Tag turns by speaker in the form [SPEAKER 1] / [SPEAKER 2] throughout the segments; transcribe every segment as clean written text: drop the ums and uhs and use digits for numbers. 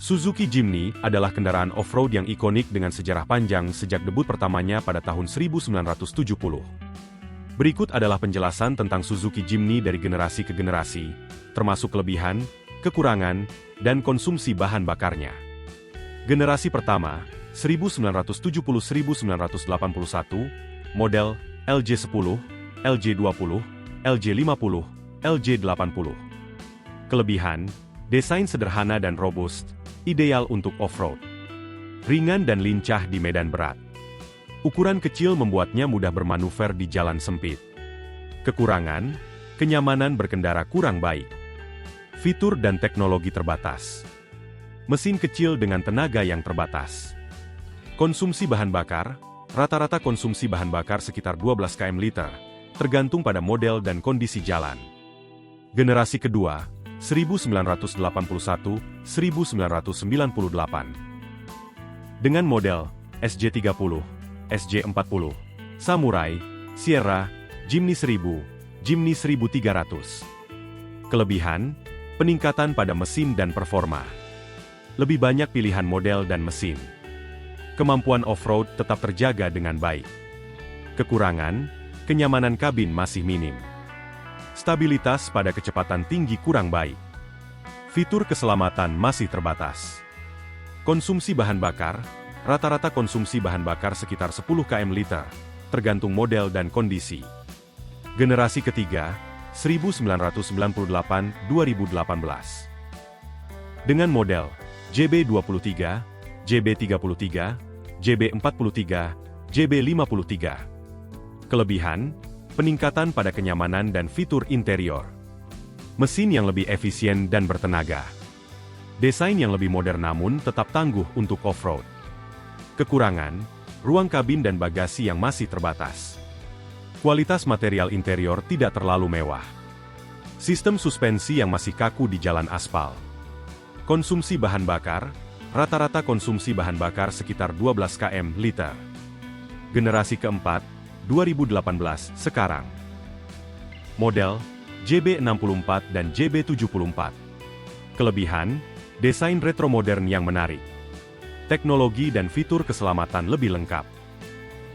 [SPEAKER 1] Suzuki Jimny adalah kendaraan off-road yang ikonik dengan sejarah panjang sejak debut pertamanya pada tahun 1970. Berikut adalah penjelasan tentang Suzuki Jimny dari generasi ke generasi, termasuk kelebihan, kekurangan, dan konsumsi bahan bakarnya. Generasi pertama, 1970-1981, model LJ10, LJ20, LJ50, LJ80. Kelebihan, desain sederhana dan robust, ideal untuk off-road. Ringan dan lincah di medan berat. Ukuran kecil membuatnya mudah bermanuver di jalan sempit. Kekurangan, kenyamanan berkendara kurang baik. Fitur dan teknologi terbatas. Mesin kecil dengan tenaga yang terbatas. Konsumsi bahan bakar, rata-rata konsumsi bahan bakar sekitar 12 km/liter, tergantung pada model dan kondisi jalan. Generasi kedua, 1981-1998. Dengan model SJ30, SJ40, Samurai, Sierra, Jimny 1000, Jimny 1300. Kelebihan, peningkatan pada mesin dan performa. Lebih banyak pilihan model dan mesin. Kemampuan off-road tetap terjaga dengan baik. Kekurangan, kenyamanan kabin masih minim. Stabilitas pada kecepatan tinggi kurang baik. Fitur keselamatan masih terbatas. Konsumsi bahan bakar, rata-rata konsumsi bahan bakar sekitar 10 km/liter, tergantung model dan kondisi. Generasi ketiga, 1998-2018. Dengan model JB23, JB33, JB43, JB53. Kelebihan, peningkatan pada kenyamanan dan fitur interior. Mesin yang lebih efisien dan bertenaga. Desain yang lebih modern namun tetap tangguh untuk off-road. Kekurangan, ruang kabin dan bagasi yang masih terbatas. Kualitas material interior tidak terlalu mewah. Sistem suspensi yang masih kaku di jalan aspal. Konsumsi bahan bakar, rata-rata konsumsi bahan bakar sekitar 12 km/liter. Generasi keempat, 2018, sekarang. Model, JB64 dan JB74. Kelebihan, desain retro modern yang menarik. Teknologi dan fitur keselamatan lebih lengkap.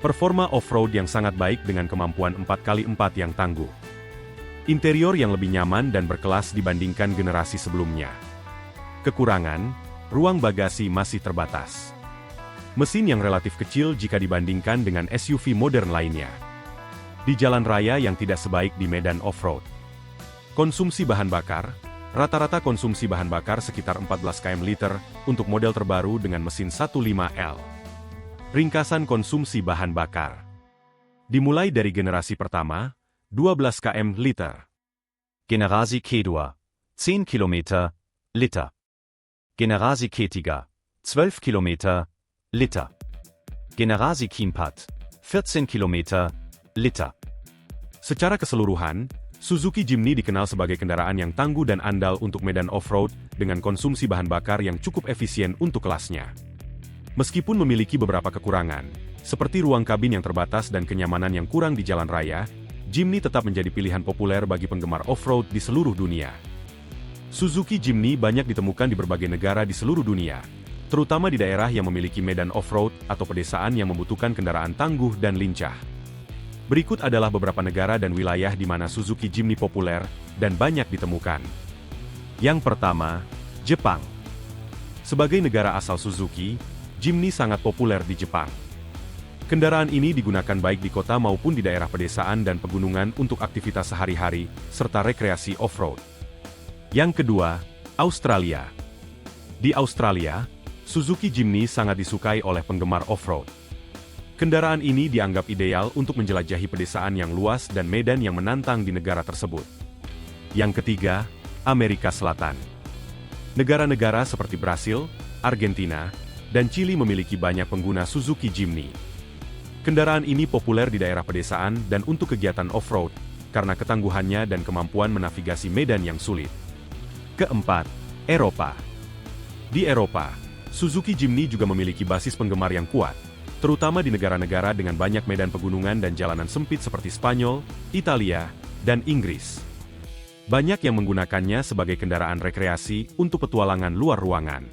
[SPEAKER 1] Performa off-road yang sangat baik dengan kemampuan 4x4 yang tangguh. Interior yang lebih nyaman dan berkelas dibandingkan generasi sebelumnya. Kekurangan, ruang bagasi masih terbatas. Mesin yang relatif kecil jika dibandingkan dengan SUV modern lainnya. Di jalan raya yang tidak sebaik di medan off-road. Konsumsi bahan bakar, rata-rata konsumsi bahan bakar sekitar 14 km/liter untuk model terbaru dengan mesin 1.5L. Ringkasan konsumsi bahan bakar. Dimulai dari generasi pertama, 12 km/liter.
[SPEAKER 2] Generasi kedua, 10 km, Liter. Generasi ketiga, 12 km, Liter. Generasi keempat, 14 km, Liter.
[SPEAKER 1] Secara keseluruhan, Suzuki Jimny dikenal sebagai kendaraan yang tangguh dan andal untuk medan off-road dengan konsumsi bahan bakar yang cukup efisien untuk kelasnya. Meskipun memiliki beberapa kekurangan, seperti ruang kabin yang terbatas dan kenyamanan yang kurang di jalan raya, Jimny tetap menjadi pilihan populer bagi penggemar off-road di seluruh dunia. Suzuki Jimny banyak ditemukan di berbagai negara di seluruh dunia, terutama di daerah yang memiliki medan off-road atau pedesaan yang membutuhkan kendaraan tangguh dan lincah. Berikut adalah beberapa negara dan wilayah di mana Suzuki Jimny populer dan banyak ditemukan. Yang pertama, Jepang. Sebagai negara asal Suzuki, Jimny sangat populer di Jepang. Kendaraan ini digunakan baik di kota maupun di daerah pedesaan dan pegunungan untuk aktivitas sehari-hari, serta rekreasi off-road. Yang kedua, Australia. Di Australia, Suzuki Jimny sangat disukai oleh penggemar off-road. Kendaraan ini dianggap ideal untuk menjelajahi pedesaan yang luas dan medan yang menantang di negara tersebut. Yang ketiga, Amerika Selatan. Negara-negara seperti Brasil, Argentina, dan Chili memiliki banyak pengguna Suzuki Jimny. Kendaraan ini populer di daerah pedesaan dan untuk kegiatan off-road, karena ketangguhannya dan kemampuan menavigasi medan yang sulit. Keempat, Eropa. Di Eropa, Suzuki Jimny juga memiliki basis penggemar yang kuat, terutama di negara-negara dengan banyak medan pegunungan dan jalanan sempit seperti Spanyol, Italia, dan Inggris. Banyak yang menggunakannya sebagai kendaraan rekreasi untuk petualangan luar ruangan.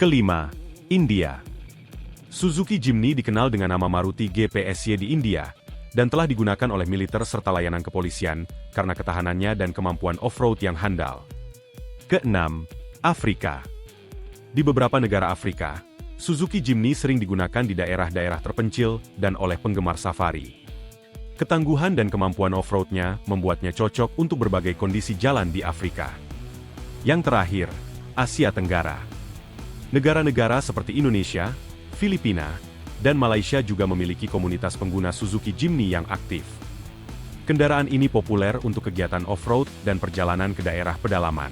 [SPEAKER 1] Kelima, India. Suzuki Jimny dikenal dengan nama Maruti GPSY di India, dan telah digunakan oleh militer serta layanan kepolisian karena ketahanannya dan kemampuan off-road yang handal. Keenam, Afrika. Di beberapa negara Afrika, Suzuki Jimny sering digunakan di daerah-daerah terpencil dan oleh penggemar safari. Ketangguhan dan kemampuan off-roadnya membuatnya cocok untuk berbagai kondisi jalan di Afrika. Yang terakhir, Asia Tenggara. Negara-negara seperti Indonesia, Filipina, dan Malaysia juga memiliki komunitas pengguna Suzuki Jimny yang aktif. Kendaraan ini populer untuk kegiatan off-road dan perjalanan ke daerah pedalaman.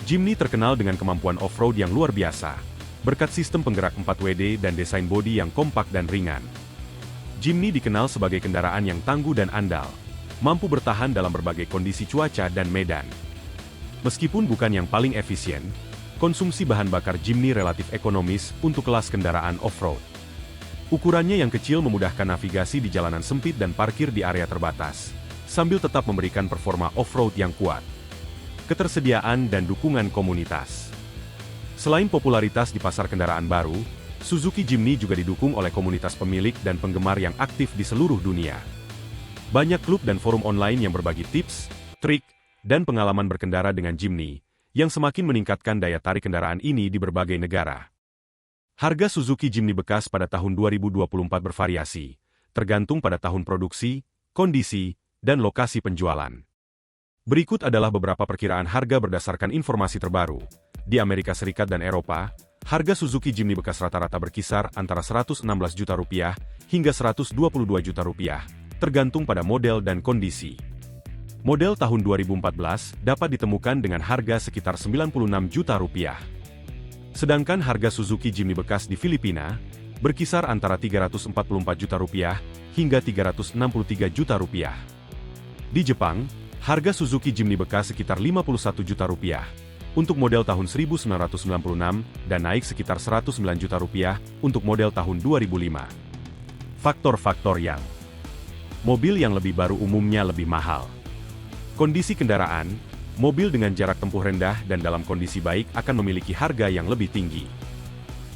[SPEAKER 1] Jimny terkenal dengan kemampuan off-road yang luar biasa, berkat sistem penggerak 4WD dan desain bodi yang kompak dan ringan. Jimny dikenal sebagai kendaraan yang tangguh dan andal, mampu bertahan dalam berbagai kondisi cuaca dan medan. Meskipun bukan yang paling efisien, konsumsi bahan bakar Jimny relatif ekonomis untuk kelas kendaraan off-road. Ukurannya yang kecil memudahkan navigasi di jalanan sempit dan parkir di area terbatas, sambil tetap memberikan performa off-road yang kuat. Ketersediaan dan dukungan komunitas. Selain popularitas di pasar kendaraan baru, Suzuki Jimny juga didukung oleh komunitas pemilik dan penggemar yang aktif di seluruh dunia. Banyak klub dan forum online yang berbagi tips, trik, dan pengalaman berkendara dengan Jimny, yang semakin meningkatkan daya tarik kendaraan ini di berbagai negara. Harga Suzuki Jimny bekas pada tahun 2024 bervariasi, tergantung pada tahun produksi, kondisi, dan lokasi penjualan. Berikut adalah beberapa perkiraan harga berdasarkan informasi terbaru. Di Amerika Serikat dan Eropa, harga Suzuki Jimny bekas rata-rata berkisar antara Rp116 juta hingga Rp122 juta, tergantung pada model dan kondisi. Model tahun 2014 dapat ditemukan dengan harga sekitar Rp96 juta. Sedangkan harga Suzuki Jimny bekas di Filipina berkisar antara Rp344 juta hingga Rp363 juta. Di Jepang, harga Suzuki Jimny bekas sekitar Rp51 juta untuk model tahun 1996 dan naik sekitar Rp109 juta untuk model tahun 2005. Faktor-faktor yang mobil yang lebih baru umumnya lebih mahal. Kondisi kendaraan, mobil dengan jarak tempuh rendah dan dalam kondisi baik akan memiliki harga yang lebih tinggi.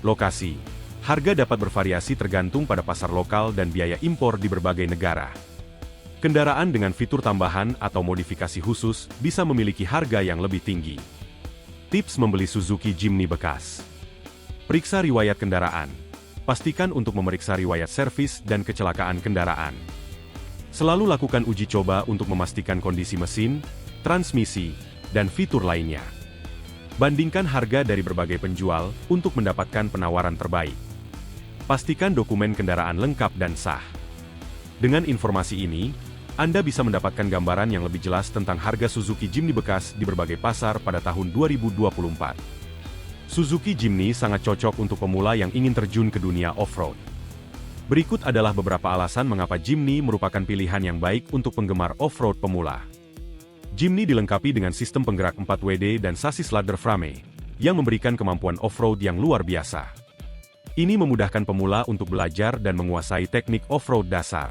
[SPEAKER 1] Lokasi, harga dapat bervariasi tergantung pada pasar lokal dan biaya impor di berbagai negara. Kendaraan dengan fitur tambahan atau modifikasi khusus bisa memiliki harga yang lebih tinggi. Tips membeli Suzuki Jimny bekas. Periksa riwayat kendaraan. Pastikan untuk memeriksa riwayat servis dan kecelakaan kendaraan. Selalu lakukan uji coba untuk memastikan kondisi mesin, transmisi, dan fitur lainnya. Bandingkan harga dari berbagai penjual untuk mendapatkan penawaran terbaik. Pastikan dokumen kendaraan lengkap dan sah. Dengan informasi ini, Anda bisa mendapatkan gambaran yang lebih jelas tentang harga Suzuki Jimny bekas di berbagai pasar pada tahun 2024. Suzuki Jimny sangat cocok untuk pemula yang ingin terjun ke dunia off-road. Berikut adalah beberapa alasan mengapa Jimny merupakan pilihan yang baik untuk penggemar off-road pemula. Jimny dilengkapi dengan sistem penggerak 4WD dan sasis ladder frame, yang memberikan kemampuan off-road yang luar biasa. Ini memudahkan pemula untuk belajar dan menguasai teknik off-road dasar.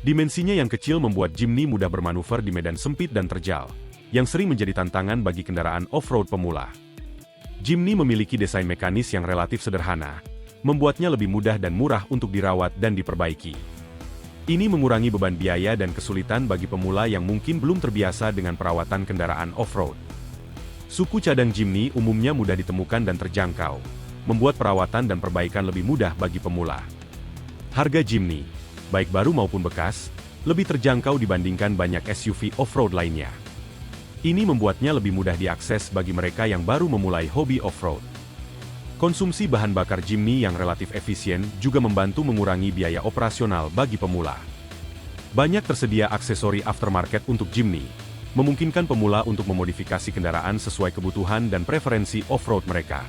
[SPEAKER 1] Dimensinya yang kecil membuat Jimny mudah bermanuver di medan sempit dan terjal, yang sering menjadi tantangan bagi kendaraan off-road pemula. Jimny memiliki desain mekanis yang relatif sederhana, membuatnya lebih mudah dan murah untuk dirawat dan diperbaiki. Ini mengurangi beban biaya dan kesulitan bagi pemula yang mungkin belum terbiasa dengan perawatan kendaraan off-road. Suku cadang Jimny umumnya mudah ditemukan dan terjangkau, membuat perawatan dan perbaikan lebih mudah bagi pemula. Harga Jimny, baik baru maupun bekas, lebih terjangkau dibandingkan banyak SUV off-road lainnya. Ini membuatnya lebih mudah diakses bagi mereka yang baru memulai hobi off-road. Konsumsi bahan bakar Jimny yang relatif efisien juga membantu mengurangi biaya operasional bagi pemula. Banyak tersedia aksesori aftermarket untuk Jimny, memungkinkan pemula untuk memodifikasi kendaraan sesuai kebutuhan dan preferensi off-road mereka.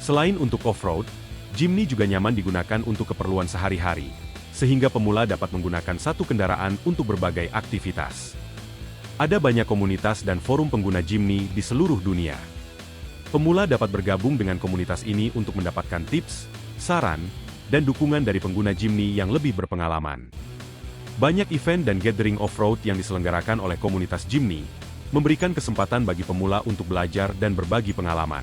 [SPEAKER 1] Selain untuk off-road, Jimny juga nyaman digunakan untuk keperluan sehari-hari, sehingga pemula dapat menggunakan satu kendaraan untuk berbagai aktivitas. Ada banyak komunitas dan forum pengguna Jimny di seluruh dunia. Pemula dapat bergabung dengan komunitas ini untuk mendapatkan tips, saran, dan dukungan dari pengguna Jimny yang lebih berpengalaman. Banyak event dan gathering off-road yang diselenggarakan oleh komunitas Jimny, memberikan kesempatan bagi pemula untuk belajar dan berbagi pengalaman.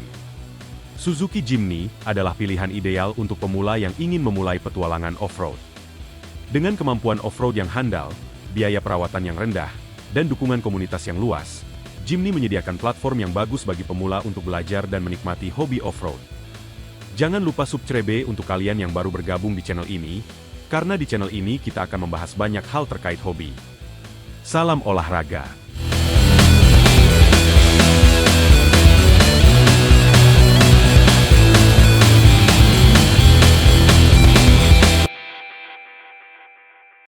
[SPEAKER 1] Suzuki Jimny adalah pilihan ideal untuk pemula yang ingin memulai petualangan off-road. Dengan kemampuan off-road yang handal, biaya perawatan yang rendah, dan dukungan komunitas yang luas, Jimny menyediakan platform yang bagus bagi pemula untuk belajar dan menikmati hobi off-road. Jangan lupa subscribe untuk kalian yang baru bergabung di channel ini, karena di channel ini kita akan membahas banyak hal terkait hobi. Salam olahraga!